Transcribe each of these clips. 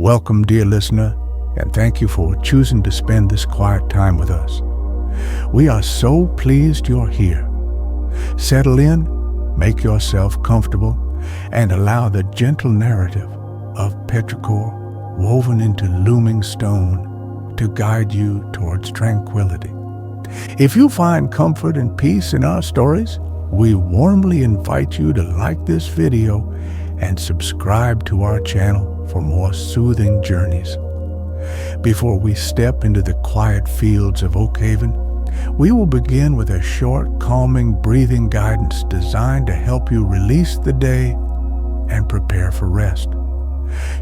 Welcome, dear listener, and thank you for choosing to spend this quiet time with us. We are so pleased you're here. Settle in, make yourself comfortable, and allow the gentle narrative of Petrichor woven into Looming Stone to guide you towards tranquility. If you find comfort and peace in our stories, we warmly invite you to like this video and subscribe to our channel for more soothing journeys. Before we step into the quiet fields of Oakhaven, we will begin with a short, calming breathing guidance designed to help you release the day and prepare for rest.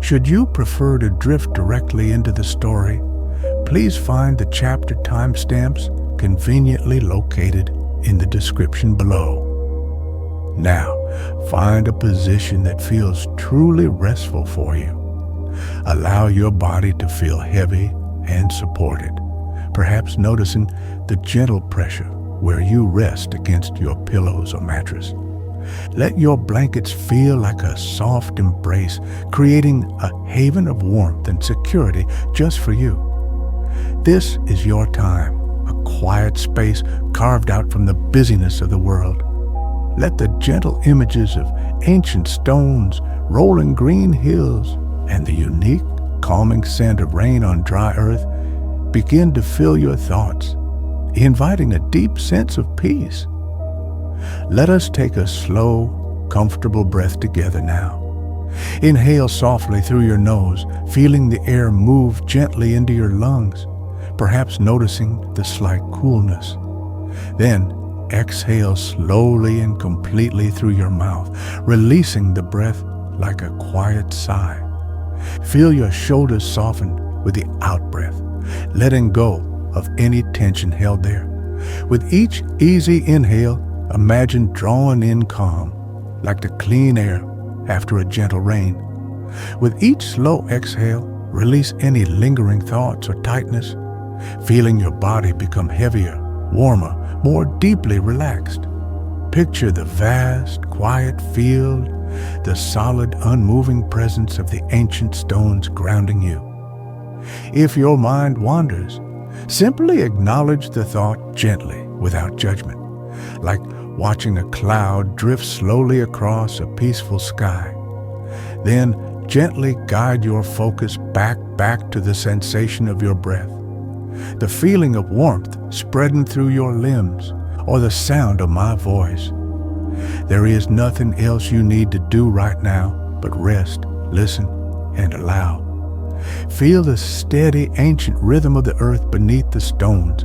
Should you prefer to drift directly into the story, please find the chapter timestamps conveniently located in the description below. Now, find a position that feels truly restful for you. Allow your body to feel heavy and supported, perhaps noticing the gentle pressure where you rest against your pillows or mattress. Let your blankets feel like a soft embrace, creating a haven of warmth and security just for you. This is your time, a quiet space carved out from the busyness of the world. Let the gentle images of ancient stones, rolling green hills, and the unique, calming scent of rain on dry earth begin to fill your thoughts, inviting a deep sense of peace. Let us take a slow, comfortable breath together now. Inhale softly through your nose, feeling the air move gently into your lungs, perhaps noticing the slight coolness. Then, exhale slowly and completely through your mouth, releasing the breath like a quiet sigh. Feel your shoulders soften with the out-breath, letting go of any tension held there. With each easy inhale, imagine drawing in calm, like the clean air after a gentle rain. With each slow exhale, release any lingering thoughts or tightness, feeling your body become heavier, warmer, more deeply relaxed. Picture the vast, quiet field, the solid, unmoving presence of the ancient stones grounding you. If your mind wanders, simply acknowledge the thought gently, without judgment, like watching a cloud drift slowly across a peaceful sky. Then gently guide your focus back to the sensation of your breath, the feeling of warmth spreading through your limbs, or the sound of my voice. There is nothing else you need to do right now but rest, listen, and allow. Feel the steady, ancient rhythm of the earth beneath the stones,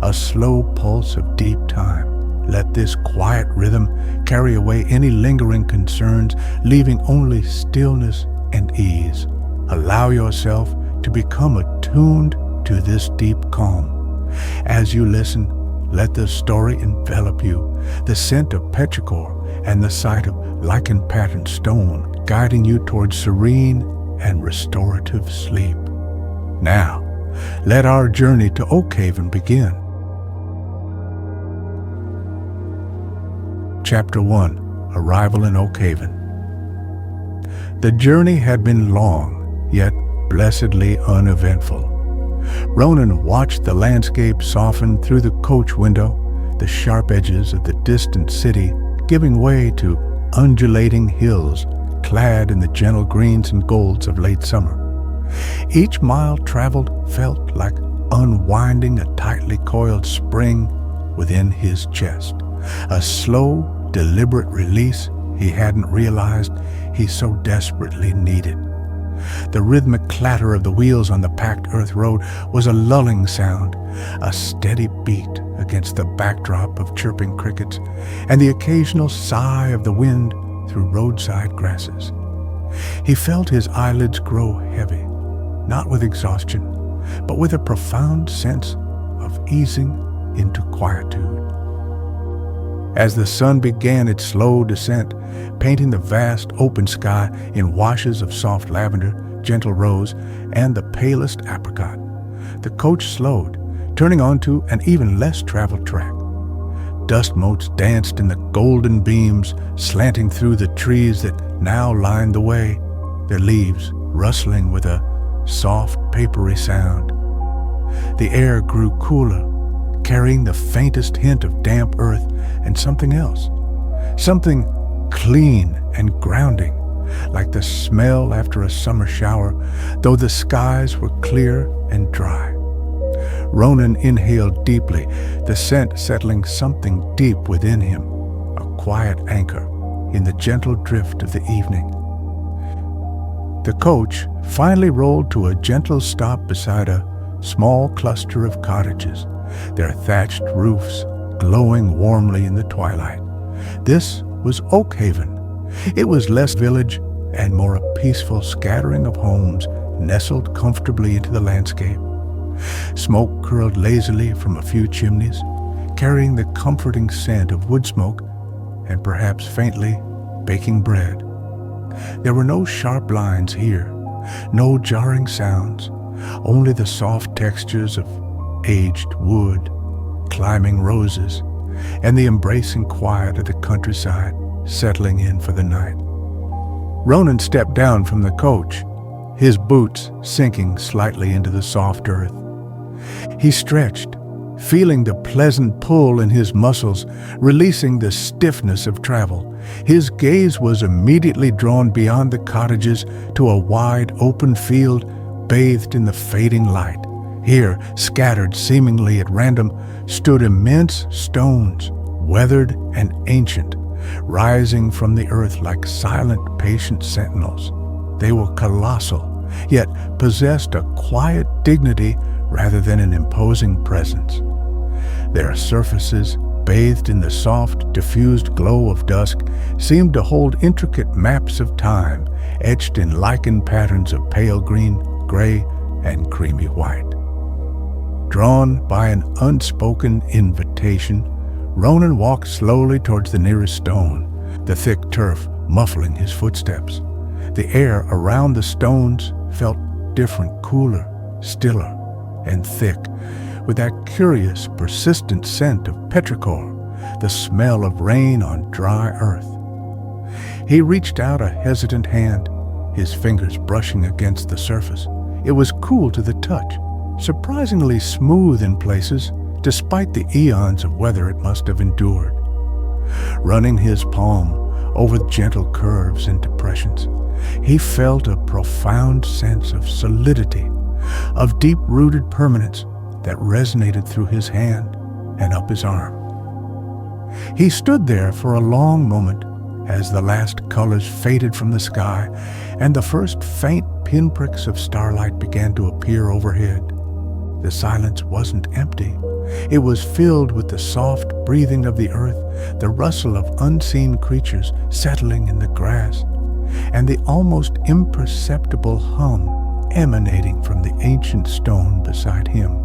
a slow pulse of deep time. Let this quiet rhythm carry away any lingering concerns, leaving only stillness and ease. Allow yourself to become attuned to this deep calm. As you listen, let the story envelop you, the scent of petrichor and the sight of lichen-patterned stone guiding you towards serene and restorative sleep. Now, let our journey to Oakhaven begin. Chapter 1, Arrival in Oakhaven. The journey had been long, yet blessedly uneventful. Ronan watched the landscape soften through the coach window, the sharp edges of the distant city giving way to undulating hills clad in the gentle greens and golds of late summer. Each mile traveled felt like unwinding a tightly coiled spring within his chest, a slow, deliberate release he hadn't realized he so desperately needed. The rhythmic clatter of the wheels on the packed earth road was a lulling sound, a steady beat against the backdrop of chirping crickets, and the occasional sigh of the wind through roadside grasses. He felt his eyelids grow heavy, not with exhaustion, but with a profound sense of easing into quietude. As the sun began its slow descent, painting the vast open sky in washes of soft lavender, gentle rose, and the palest apricot, the coach slowed, turning onto an even less traveled track. Dust motes danced in the golden beams, slanting through the trees that now lined the way, their leaves rustling with a soft, papery sound. The air grew cooler, carrying the faintest hint of damp earth and something else, something clean and grounding, like the smell after a summer shower, though the skies were clear and dry. Ronan inhaled deeply, the scent settling something deep within him, a quiet anchor in the gentle drift of the evening. The coach finally rolled to a gentle stop beside a small cluster of cottages, their thatched roofs glowing warmly in the twilight. This was Oakhaven. It was less village and more a peaceful scattering of homes nestled comfortably into the landscape. Smoke curled lazily from a few chimneys, carrying the comforting scent of wood smoke and perhaps faintly baking bread. There were no sharp lines here, no jarring sounds, only the soft textures of aged wood, climbing roses, and the embracing quiet of the countryside settling in for the night. Ronan stepped down from the coach, his boots sinking slightly into the soft earth. He stretched, feeling the pleasant pull in his muscles, releasing the stiffness of travel. His gaze was immediately drawn beyond the cottages to a wide open field bathed in the fading light. Here, scattered seemingly at random, stood immense stones, weathered and ancient, rising from the earth like silent, patient sentinels. They were colossal, yet possessed a quiet dignity rather than an imposing presence. Their surfaces, bathed in the soft, diffused glow of dusk, seemed to hold intricate maps of time, etched in lichen patterns of pale green, gray, and creamy white. Drawn by an unspoken invitation, Ronan walked slowly towards the nearest stone, the thick turf muffling his footsteps. The air around the stones felt different, cooler, stiller, and thick, with that curious, persistent scent of petrichor, the smell of rain on dry earth. He reached out a hesitant hand, his fingers brushing against the surface. It was cool to the touch, surprisingly smooth in places, despite the eons of weather it must have endured. Running his palm over gentle curves and depressions, he felt a profound sense of solidity, of deep-rooted permanence that resonated through his hand and up his arm. He stood there for a long moment as the last colors faded from the sky and the first faint pinpricks of starlight began to appear overhead. The silence wasn't empty. It was filled with the soft breathing of the earth, the rustle of unseen creatures settling in the grass, and the almost imperceptible hum emanating from the ancient stone beside him.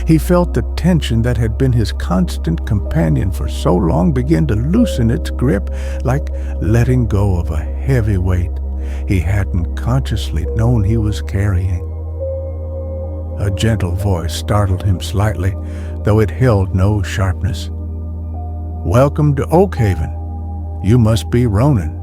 He felt the tension that had been his constant companion for so long begin to loosen its grip, like letting go of a heavy weight he hadn't consciously known he was carrying. A gentle voice startled him slightly, though it held no sharpness. "Welcome to Oakhaven. You must be Ronan."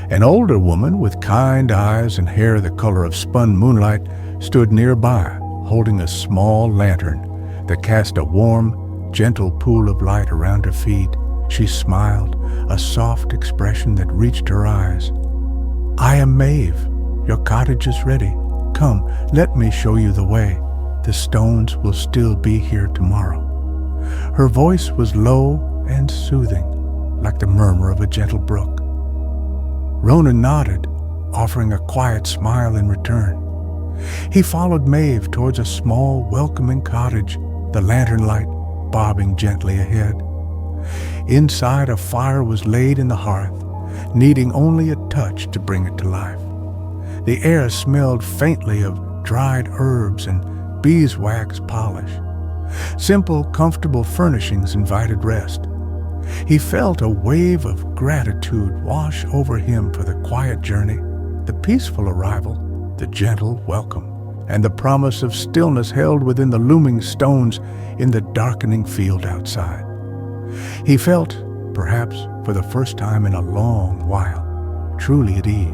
An older woman with kind eyes and hair the color of spun moonlight stood nearby, holding a small lantern that cast a warm, gentle pool of light around her feet. She smiled, a soft expression that reached her eyes. "I am Maeve. Your cottage is ready. Come, let me show you the way. The stones will still be here tomorrow." Her voice was low and soothing, like the murmur of a gentle brook. Ronan nodded, offering a quiet smile in return. He followed Maeve towards a small, welcoming cottage, the lantern light bobbing gently ahead. Inside, a fire was laid in the hearth, needing only a touch to bring it to life. The air smelled faintly of dried herbs and beeswax polish. Simple, comfortable furnishings invited rest. He felt a wave of gratitude wash over him for the quiet journey, the peaceful arrival, the gentle welcome, and the promise of stillness held within the looming stones in the darkening field outside. He felt, perhaps for the first time in a long while, truly at ease.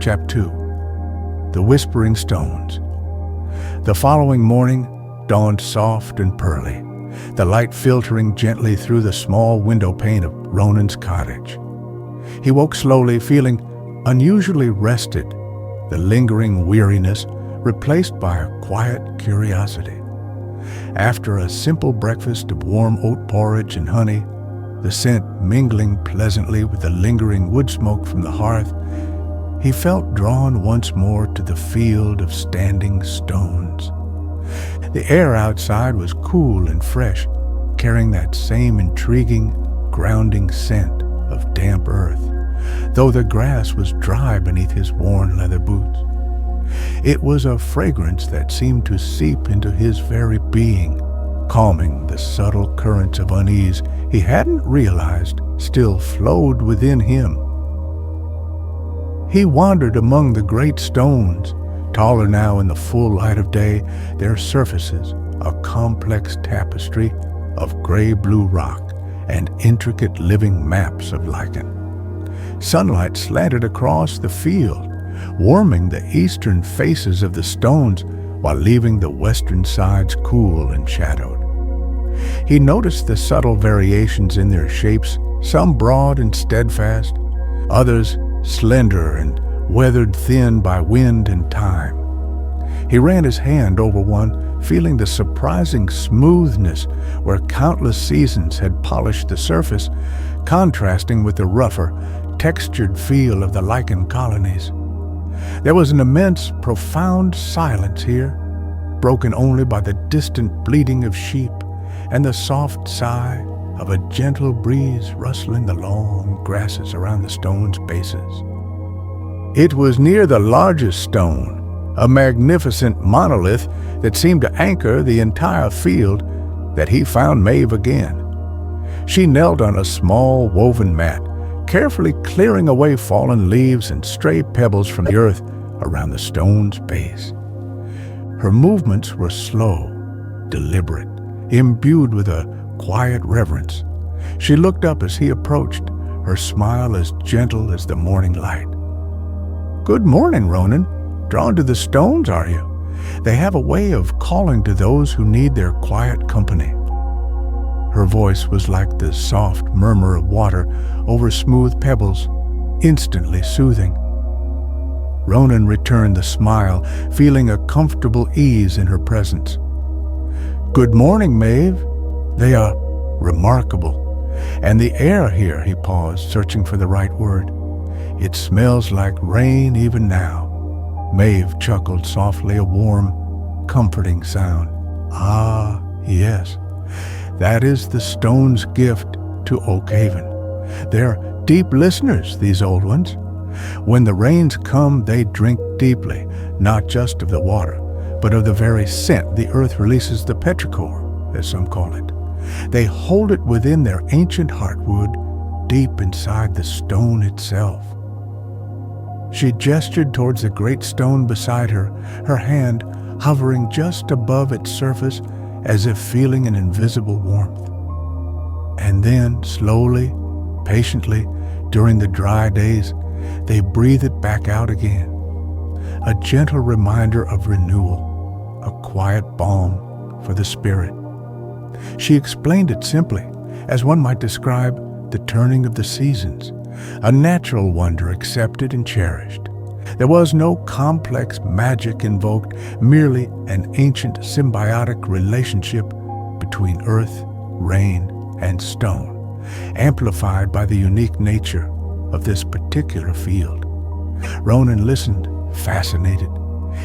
Chapter 2, The Whispering Stones. The following morning dawned soft and pearly, the light filtering gently through the small window pane of Ronan's cottage. He woke slowly, feeling unusually rested, the lingering weariness replaced by a quiet curiosity. After a simple breakfast of warm oat porridge and honey, the scent mingling pleasantly with the lingering wood smoke from the hearth, he felt drawn once more to the field of standing stones. The air outside was cool and fresh, carrying that same intriguing, grounding scent of damp earth, though the grass was dry beneath his worn leather boots. It was a fragrance that seemed to seep into his very being, calming the subtle currents of unease he hadn't realized still flowed within him. He wandered among the great stones, taller now in the full light of day, their surfaces a complex tapestry of gray-blue rock and intricate living maps of lichen. Sunlight slanted across the field, warming the eastern faces of the stones while leaving the western sides cool and shadowed. He noticed the subtle variations in their shapes, some broad and steadfast, others slender and weathered thin by wind and time. He ran his hand over one, feeling the surprising smoothness where countless seasons had polished the surface, contrasting with the rougher, textured feel of the lichen colonies. There was an immense, profound silence here, broken only by the distant bleating of sheep and the soft sigh of a gentle breeze rustling the long grasses around the stone's bases. It was near the largest stone, a magnificent monolith that seemed to anchor the entire field, that he found Maeve again. She knelt on a small woven mat, carefully clearing away fallen leaves and stray pebbles from the earth around the stone's base. Her movements were slow, deliberate, imbued with a quiet reverence. She looked up as he approached, her smile as gentle as the morning light. "Good morning, Ronan. Drawn to the stones, are you? They have a way of calling to those who need their quiet company." Her voice was like the soft murmur of water over smooth pebbles, instantly soothing. Ronan returned the smile, feeling a comfortable ease in her presence. "Good morning, Maeve. They are remarkable. And the air here," he paused, searching for the right word. "It smells like rain even now." Maeve chuckled softly, a warm, comforting sound. "Ah, yes. That is the stone's gift to Oakhaven. They're deep listeners, these old ones. When the rains come, they drink deeply, not just of the water, but of the very scent the earth releases, the petrichor, as some call it. They hold it within their ancient heartwood, deep inside the stone itself." She gestured towards the great stone beside her, her hand hovering just above its surface as if feeling an invisible warmth. And then, slowly, patiently, during the dry days, they breathe it back out again. A gentle reminder of renewal, a quiet balm for the spirit. She explained it simply, as one might describe the turning of the seasons, a natural wonder accepted and cherished. There was no complex magic invoked, merely an ancient symbiotic relationship between earth, rain, and stone, amplified by the unique nature of this particular field. Ronan listened, fascinated.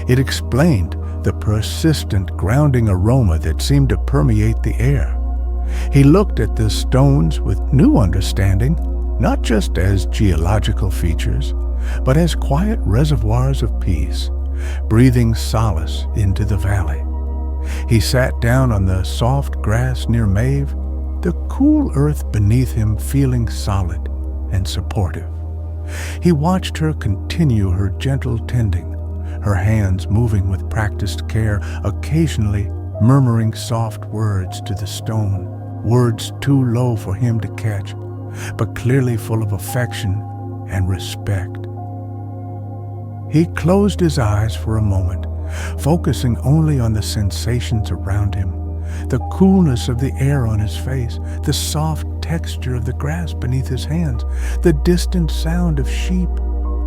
It explained the persistent grounding aroma that seemed to permeate the air. He looked at the stones with new understanding, not just as geological features, but as quiet reservoirs of peace, breathing solace into the valley. He sat down on the soft grass near Maeve, the cool earth beneath him feeling solid and supportive. He watched her continue her gentle tending, her hands moving with practiced care, occasionally murmuring soft words to the stone, words too low for him to catch, but clearly full of affection and respect. He closed his eyes for a moment, focusing only on the sensations around him, the coolness of the air on his face, the soft texture of the grass beneath his hands, the distant sound of sheep,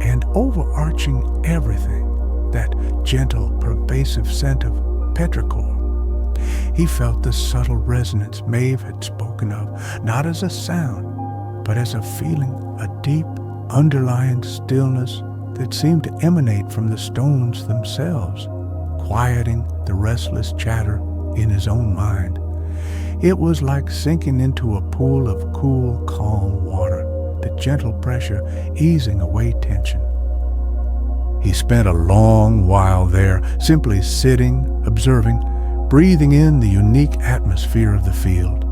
and overarching everything, that gentle, pervasive scent of petrichor. He felt the subtle resonance Maeve had spoken of, not as a sound, but as a feeling, a deep, underlying stillness that seemed to emanate from the stones themselves, quieting the restless chatter in his own mind. It was like sinking into a pool of cool, calm water, the gentle pressure easing away tension. He spent a long while there, simply sitting, observing, breathing in the unique atmosphere of the field.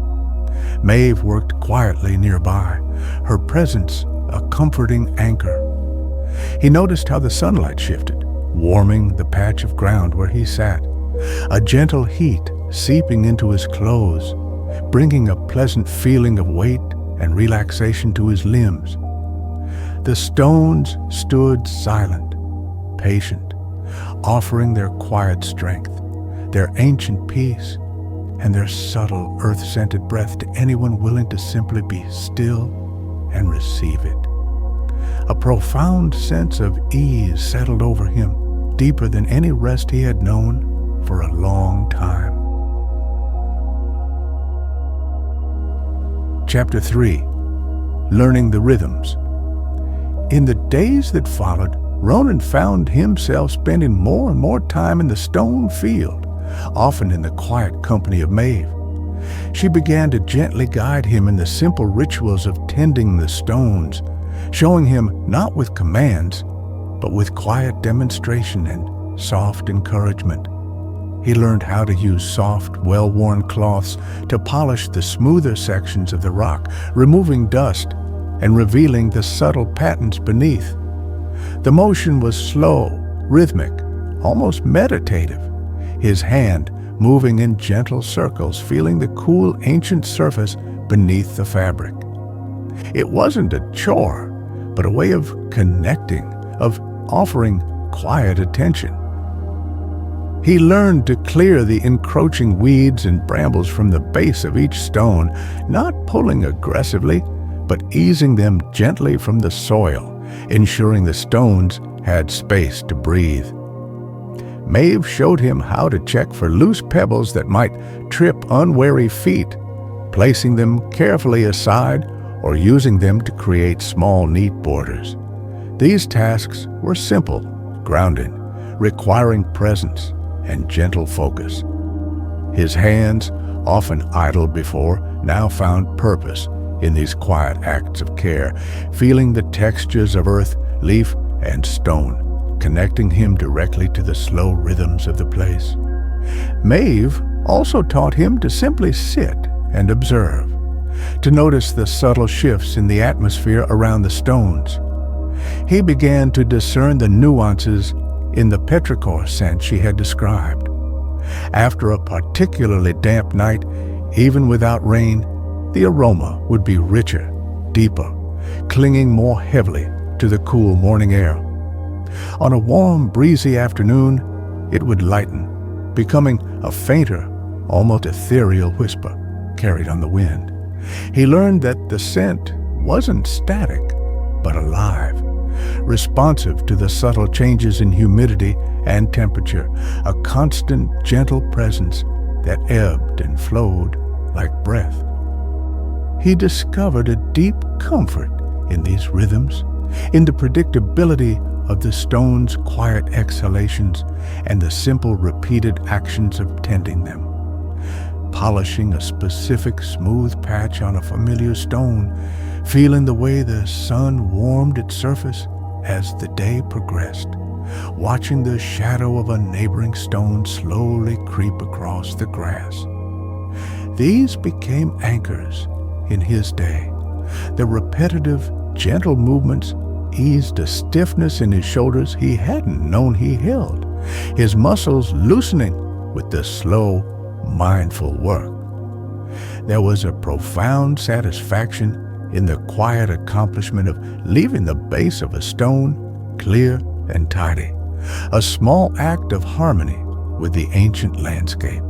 Maeve worked quietly nearby, her presence a comforting anchor. He noticed how the sunlight shifted, warming the patch of ground where he sat, a gentle heat seeping into his clothes, bringing a pleasant feeling of weight and relaxation to his limbs. The stones stood silent, patient, offering their quiet strength, their ancient peace, and their subtle earth-scented breath to anyone willing to simply be still and receive it. A profound sense of ease settled over him, deeper than any rest he had known for a long time. Chapter 3. Learning the Rhythms. In the days that followed, Ronan found himself spending more and more time in the stone field, often in the quiet company of Maeve. She began to gently guide him in the simple rituals of tending the stones, showing him not with commands, but with quiet demonstration and soft encouragement. He learned how to use soft, well-worn cloths to polish the smoother sections of the rock, removing dust and revealing the subtle patterns beneath. The motion was slow, rhythmic, almost meditative, his hand moving in gentle circles, feeling the cool ancient surface beneath the fabric. It wasn't a chore, but a way of connecting, of offering quiet attention. He learned to clear the encroaching weeds and brambles from the base of each stone, not pulling aggressively, but easing them gently from the soil, ensuring the stones had space to breathe. Maeve showed him how to check for loose pebbles that might trip unwary feet, placing them carefully aside or using them to create small, neat borders. These tasks were simple, grounding, requiring presence and gentle focus. His hands, often idle before, now found purpose in these quiet acts of care, feeling the textures of earth, leaf, and stone, connecting him directly to the slow rhythms of the place. Maeve also taught him to simply sit and observe, to notice the subtle shifts in the atmosphere around the stones. He began to discern the nuances in the petrichor scent she had described. After a particularly damp night, even without rain, the aroma would be richer, deeper, clinging more heavily to the cool morning air. On a warm, breezy afternoon, it would lighten, becoming a fainter, almost ethereal whisper carried on the wind. He learned that the scent wasn't static, but alive, responsive to the subtle changes in humidity and temperature, a constant, gentle presence that ebbed and flowed like breath. He discovered a deep comfort in these rhythms, in the predictability of the stone's quiet exhalations and the simple repeated actions of tending them. Polishing a specific smooth patch on a familiar stone, feeling the way the sun warmed its surface as the day progressed, watching the shadow of a neighboring stone slowly creep across the grass. These became anchors in his day. The repetitive, gentle movements eased a stiffness in his shoulders he hadn't known he held, his muscles loosening with the slow, mindful work. There was a profound satisfaction in the quiet accomplishment of leaving the base of a stone clear and tidy, a small act of harmony with the ancient landscape.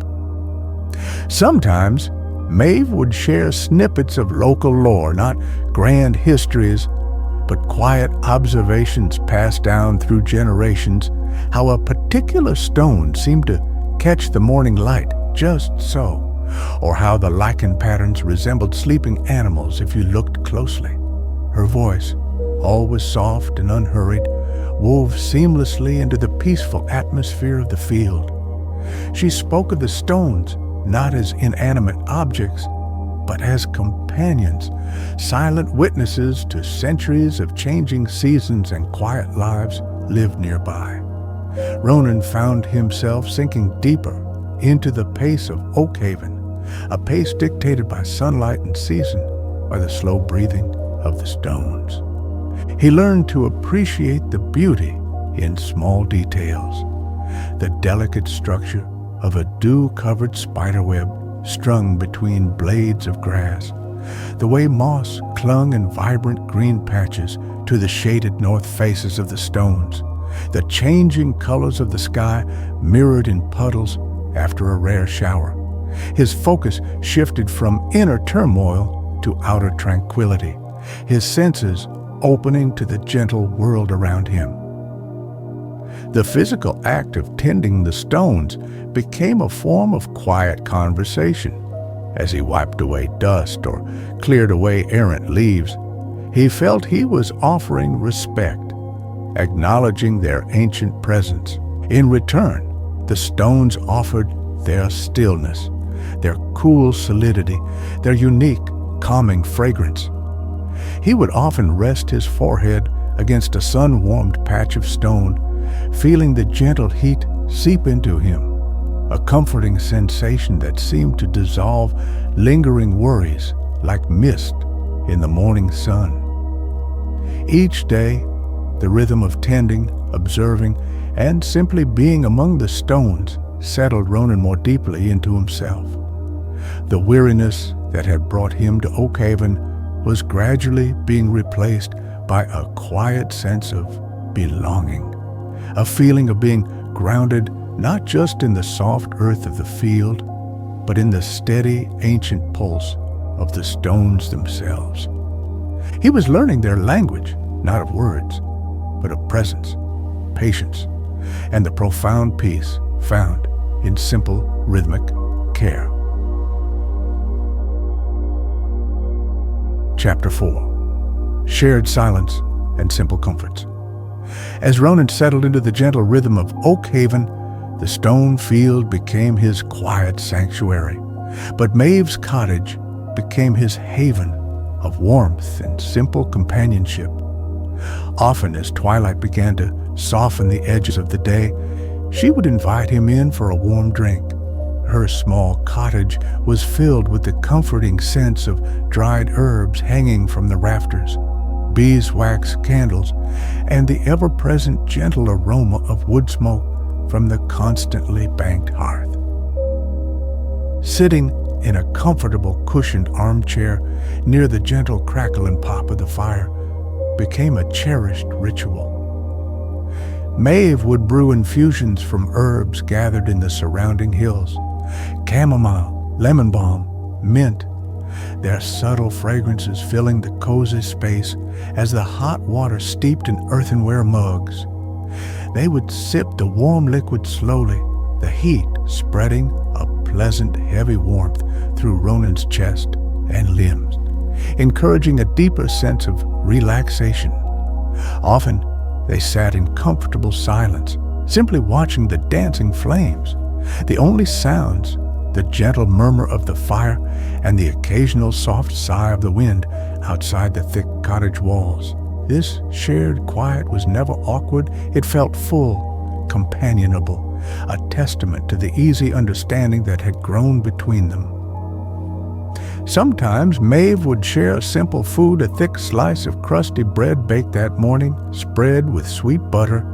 Sometimes, Maeve would share snippets of local lore, not grand histories, but quiet observations passed down through generations, how a particular stone seemed to catch the morning light just so, or how the lichen patterns resembled sleeping animals if you looked closely. Her voice, always soft and unhurried, wove seamlessly into the peaceful atmosphere of the field. She spoke of the stones not as inanimate objects, but as companions, silent witnesses to centuries of changing seasons and quiet lives lived nearby. Ronan found himself sinking deeper into the pace of Oakhaven, a pace dictated by sunlight and season, by the slow breathing of the stones. He learned to appreciate the beauty in small details, the delicate structure of a dew-covered spiderweb strung between blades of grass, the way moss clung in vibrant green patches to the shaded north faces of the stones, the changing colors of the sky mirrored in puddles after a rare shower. His focus shifted from inner turmoil to outer tranquility, his senses opening to the gentle world around him. The physical act of tending the stones became a form of quiet conversation. As he wiped away dust or cleared away errant leaves, he felt he was offering respect, acknowledging their ancient presence. In return, the stones offered their stillness, their cool solidity, their unique, calming fragrance. He would often rest his forehead against a sun-warmed patch of stone, feeling the gentle heat seep into him, a comforting sensation that seemed to dissolve lingering worries like mist in the morning sun. Each day, the rhythm of tending, observing, and simply being among the stones settled Ronan more deeply into himself. The weariness that had brought him to Oakhaven was gradually being replaced by a quiet sense of belonging, a feeling of being grounded not just in the soft earth of the field, but in the steady, ancient pulse of the stones themselves. He was learning their language, not of words, but of presence, patience, and the profound peace found in simple, rhythmic care. Chapter 4. Shared Silence and Simple Comforts. As Ronan settled into the gentle rhythm of Oakhaven, the stone field became his quiet sanctuary, but Maeve's cottage became his haven of warmth and simple companionship. Often as twilight began to soften the edges of the day, she would invite him in for a warm drink. Her small cottage was filled with the comforting sense of dried herbs hanging from the rafters, beeswax candles, and the ever-present gentle aroma of wood smoke from the constantly banked hearth. Sitting in a comfortable cushioned armchair near the gentle crackle and pop of the fire became a cherished ritual. Maeve would brew infusions from herbs gathered in the surrounding hills, chamomile, lemon balm, mint, their subtle fragrances filling the cozy space as the hot water steeped in earthenware mugs. They would sip the warm liquid slowly, the heat spreading a pleasant, heavy warmth through Ronan's chest and limbs, encouraging a deeper sense of relaxation. Often, they sat in comfortable silence, simply watching the dancing flames. The only sounds, the gentle murmur of the fire and the occasional soft sigh of the wind outside the thick cottage walls. This shared quiet was never awkward. It felt full, companionable, a testament to the easy understanding that had grown between them. Sometimes Maeve would share simple food, a thick slice of crusty bread baked that morning, spread with sweet butter,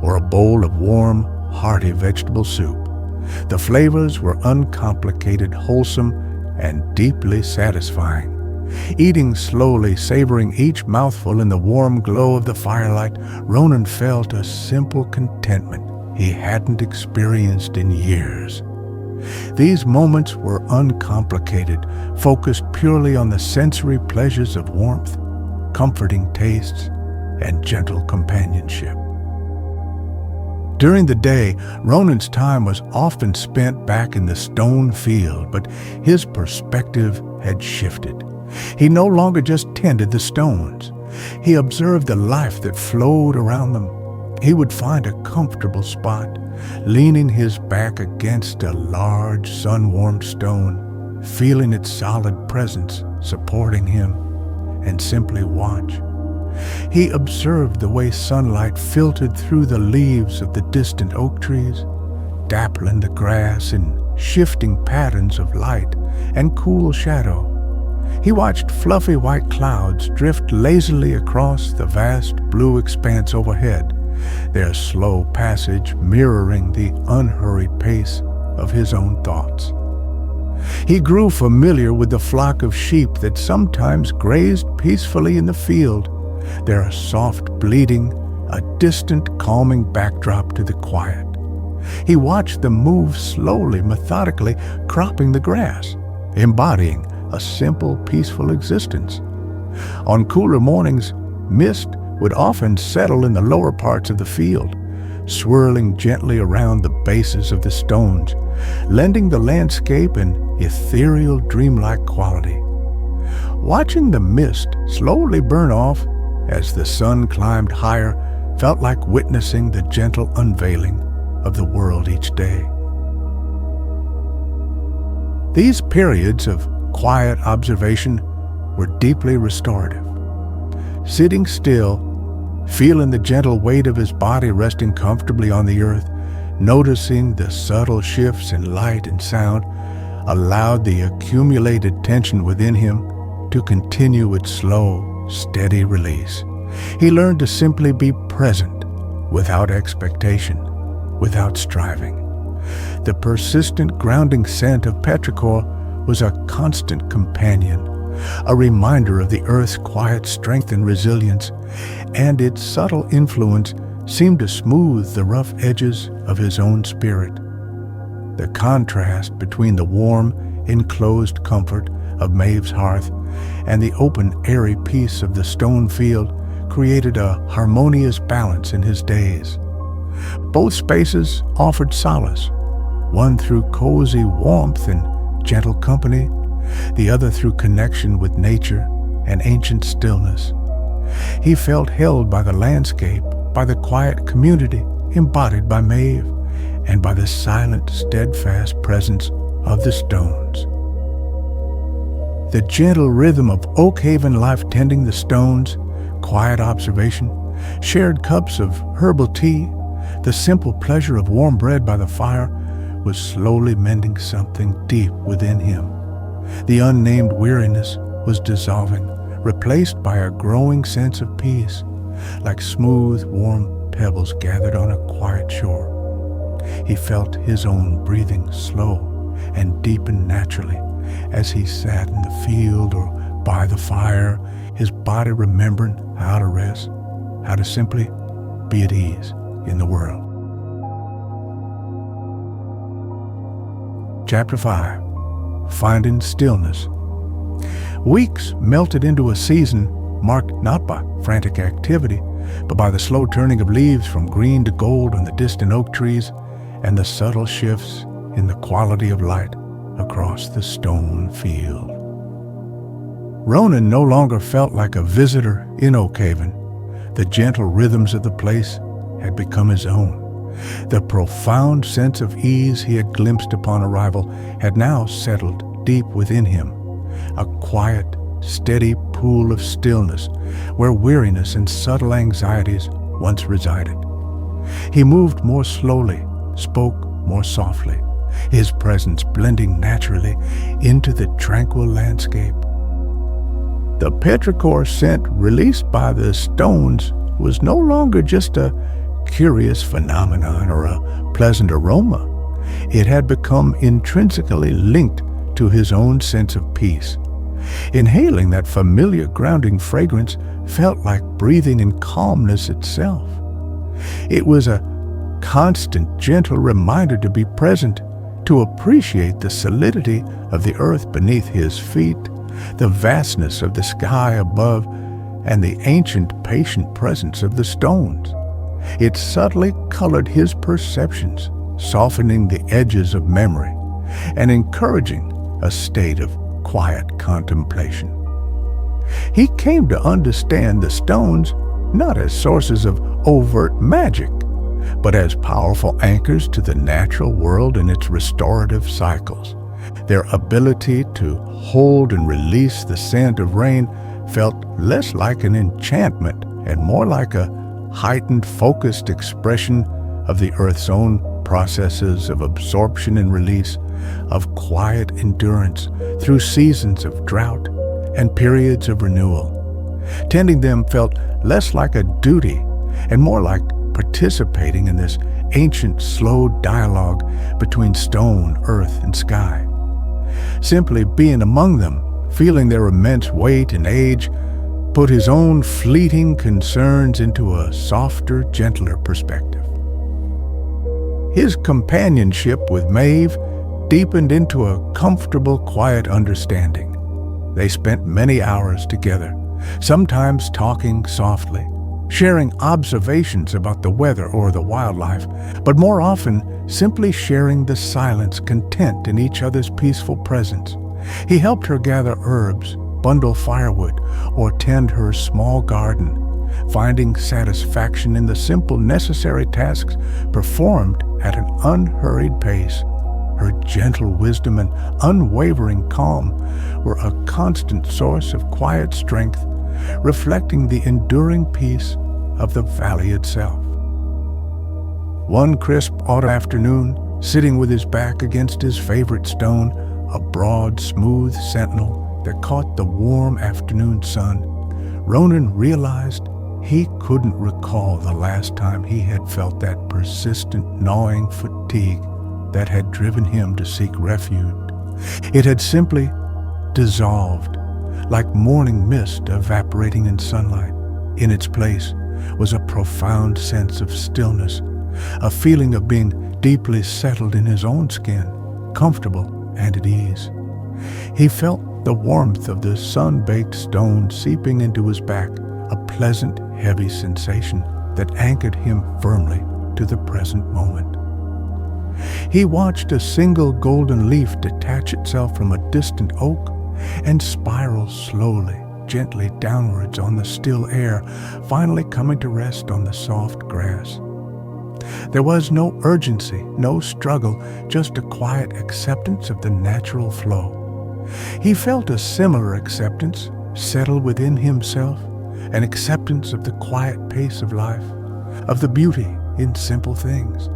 or a bowl of warm, hearty vegetable soup. The flavors were uncomplicated, wholesome, and deeply satisfying. Eating slowly, savoring each mouthful in the warm glow of the firelight, Ronan felt a simple contentment he hadn't experienced in years. These moments were uncomplicated, focused purely on the sensory pleasures of warmth, comforting tastes, and gentle companionship. During the day, Ronan's time was often spent back in the stone field, but his perspective had shifted. He no longer just tended the stones. He observed the life that flowed around them. He would find a comfortable spot, leaning his back against a large, sun-warmed stone, feeling its solid presence supporting him, and simply watch. He observed the way sunlight filtered through the leaves of the distant oak trees, dappling the grass in shifting patterns of light and cool shadow. He watched fluffy white clouds drift lazily across the vast blue expanse overhead, their slow passage mirroring the unhurried pace of his own thoughts. He grew familiar with the flock of sheep that sometimes grazed peacefully in the field, their soft bleating a distant, calming backdrop to the quiet. He watched them move slowly, methodically, cropping the grass, embodying a simple, peaceful existence. On cooler mornings, mist would often settle in the lower parts of the field, swirling gently around the bases of the stones, lending the landscape an ethereal, dreamlike quality. Watching the mist slowly burn off as the sun climbed higher felt like witnessing the gentle unveiling of the world each day. These periods of quiet observation were deeply restorative. Sitting still, feeling the gentle weight of his body resting comfortably on the earth, noticing the subtle shifts in light and sound, allowed the accumulated tension within him to continue its slow, steady release. He learned to simply be present, without expectation, without striving. The persistent grounding scent of petrichor was a constant companion, a reminder of the earth's quiet strength and resilience, and its subtle influence seemed to smooth the rough edges of his own spirit. The contrast between the warm, enclosed comfort of Maeve's hearth and the open, airy peace of the stone field created a harmonious balance in his days. Both spaces offered solace, one through cozy warmth and gentle company, the other through connection with nature and ancient stillness. He felt held by the landscape, by the quiet community embodied by Maeve, and by the silent, steadfast presence of the stones. The gentle rhythm of Oakhaven life tending the stones, quiet observation, shared cups of herbal tea, the simple pleasure of warm bread by the fire was slowly mending something deep within him. The unnamed weariness was dissolving, replaced by a growing sense of peace, like smooth, warm pebbles gathered on a quiet shore. He felt his own breathing slow and deepen naturally as he sat in the field or by the fire, his body remembering how to rest, how to simply be at ease in the world. Chapter 5. Finding Stillness. Weeks melted into a season marked not by frantic activity, but by the slow turning of leaves from green to gold on the distant oak trees and the subtle shifts in the quality of light across the stone field. Ronan no longer felt like a visitor in Oakhaven. The gentle rhythms of the place had become his own. The profound sense of ease he had glimpsed upon arrival had now settled deep within him, a quiet, steady pool of stillness where weariness and subtle anxieties once resided. He moved more slowly, spoke more softly, his presence blending naturally into the tranquil landscape. The petrichor scent released by the stones was no longer just a curious phenomenon or a pleasant aroma. It had become intrinsically linked to his own sense of peace, Inhaling that familiar grounding fragrance felt like breathing in calmness itself. It was a constant, gentle reminder to be present, to appreciate the solidity of the earth beneath his feet, the vastness of the sky above, and the ancient, patient presence of the stones. It subtly colored his perceptions, softening the edges of memory and encouraging a state of quiet contemplation. He came to understand the stones not as sources of overt magic, but as powerful anchors to the natural world and its restorative cycles. Their ability to hold and release the scent of rain felt less like an enchantment and more like a heightened, focused expression of the earth's own processes of absorption and release, of quiet endurance through seasons of drought and periods of renewal. Tending them felt less like a duty and more like participating in this ancient, slow dialogue between stone, earth, and sky. Simply being among them, feeling their immense weight and age, put his own fleeting concerns into a softer, gentler perspective. His companionship with Maeve deepened into a comfortable, quiet understanding. They spent many hours together, sometimes talking softly, sharing observations about the weather or the wildlife, but more often simply sharing the silence, content in each other's peaceful presence. He helped her gather herbs, bundle firewood, or tend her small garden, finding satisfaction in the simple, necessary tasks performed at an unhurried pace. Her gentle wisdom and unwavering calm were a constant source of quiet strength, reflecting the enduring peace of the valley itself. One crisp autumn afternoon, sitting with his back against his favorite stone, a broad, smooth sentinel that caught the warm afternoon sun, Ronan realized he couldn't recall the last time he had felt that persistent, gnawing fatigue that had driven him to seek refuge. It had simply dissolved, like morning mist evaporating in sunlight. In its place was a profound sense of stillness, a feeling of being deeply settled in his own skin, comfortable and at ease. He felt the warmth of the sun-baked stone seeping into his back, a pleasant, heavy sensation that anchored him firmly to the present moment. He watched a single golden leaf detach itself from a distant oak and spiral slowly, gently downwards on the still air, finally coming to rest on the soft grass. There was no urgency, no struggle, just a quiet acceptance of the natural flow. He felt a similar acceptance settle within himself, an acceptance of the quiet pace of life, of the beauty in simple things,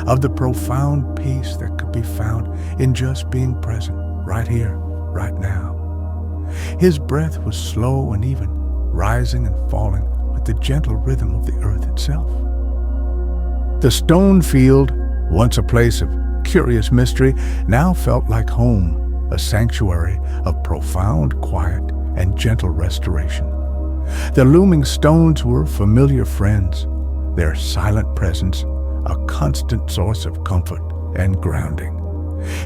of the profound peace that could be found in just being present, right here, right now. His breath was slow and even, rising and falling with the gentle rhythm of the earth itself. The stone field, once a place of curious mystery, now felt like home, a sanctuary of profound quiet and gentle restoration. The looming stones were familiar friends, their silent presence a constant source of comfort and grounding.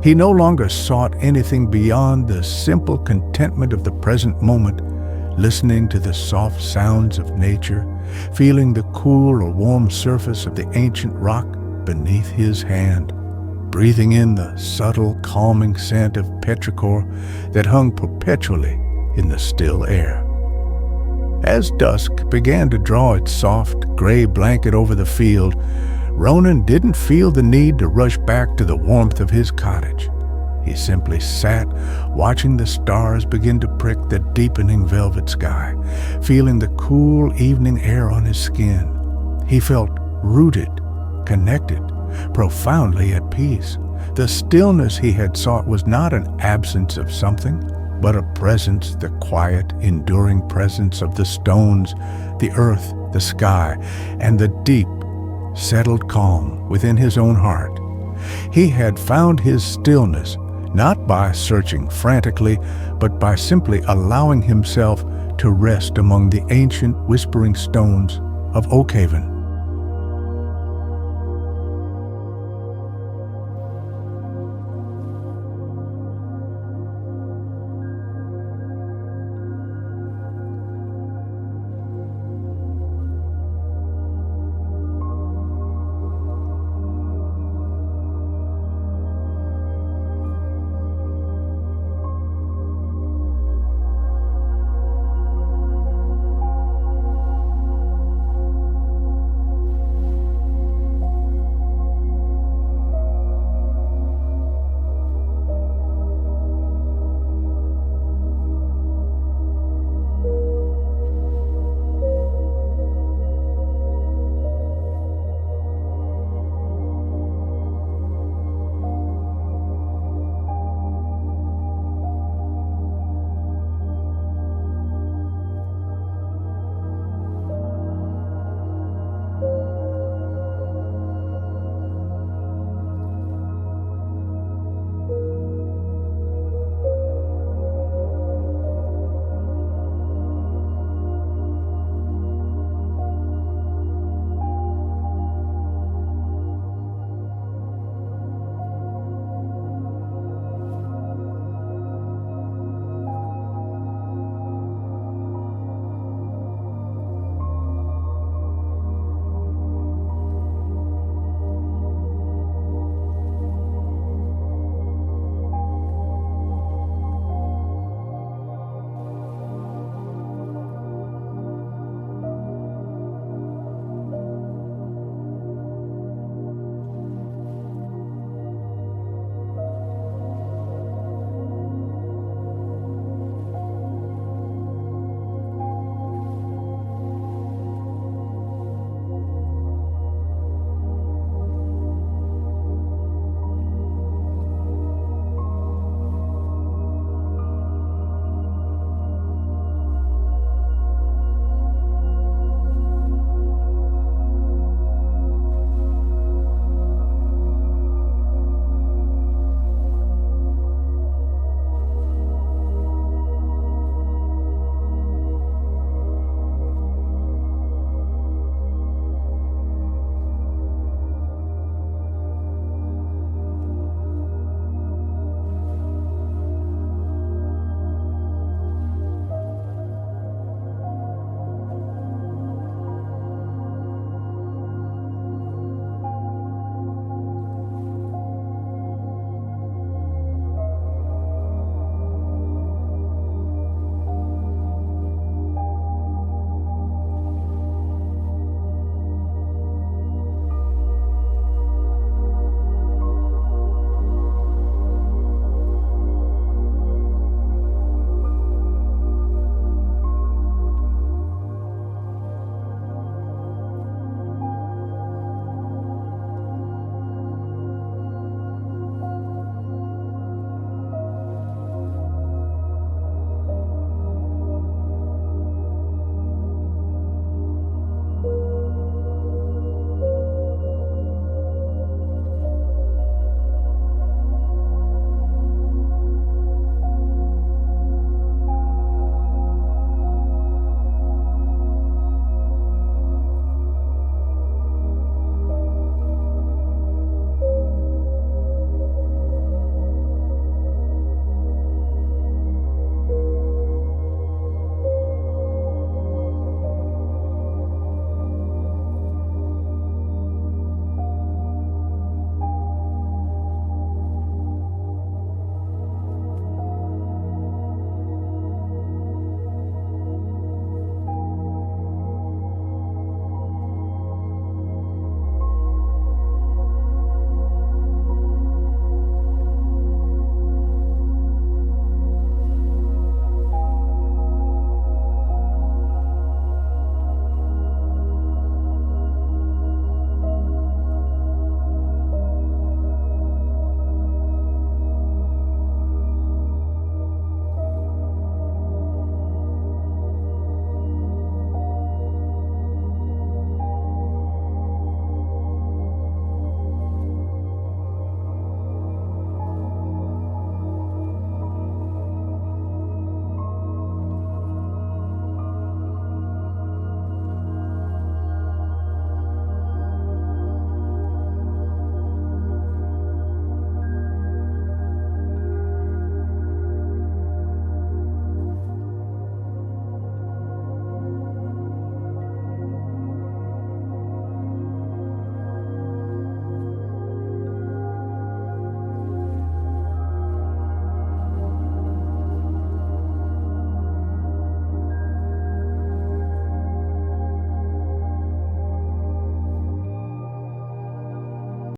He no longer sought anything beyond the simple contentment of the present moment, listening to the soft sounds of nature, feeling the cool or warm surface of the ancient rock beneath his hand, breathing in the subtle, calming scent of petrichor that hung perpetually in the still air. As dusk began to draw its soft, gray blanket over the field, Ronan didn't feel the need to rush back to the warmth of his cottage. He simply sat, watching the stars begin to prick the deepening velvet sky, feeling the cool evening air on his skin. He felt rooted, connected, profoundly at peace. The stillness he had sought was not an absence of something, but a presence, the quiet, enduring presence of the stones, the earth, the sky, and the deep, settled calm within his own heart. He had found his stillness not by searching frantically, but by simply allowing himself to rest among the ancient whispering stones of Oakhaven.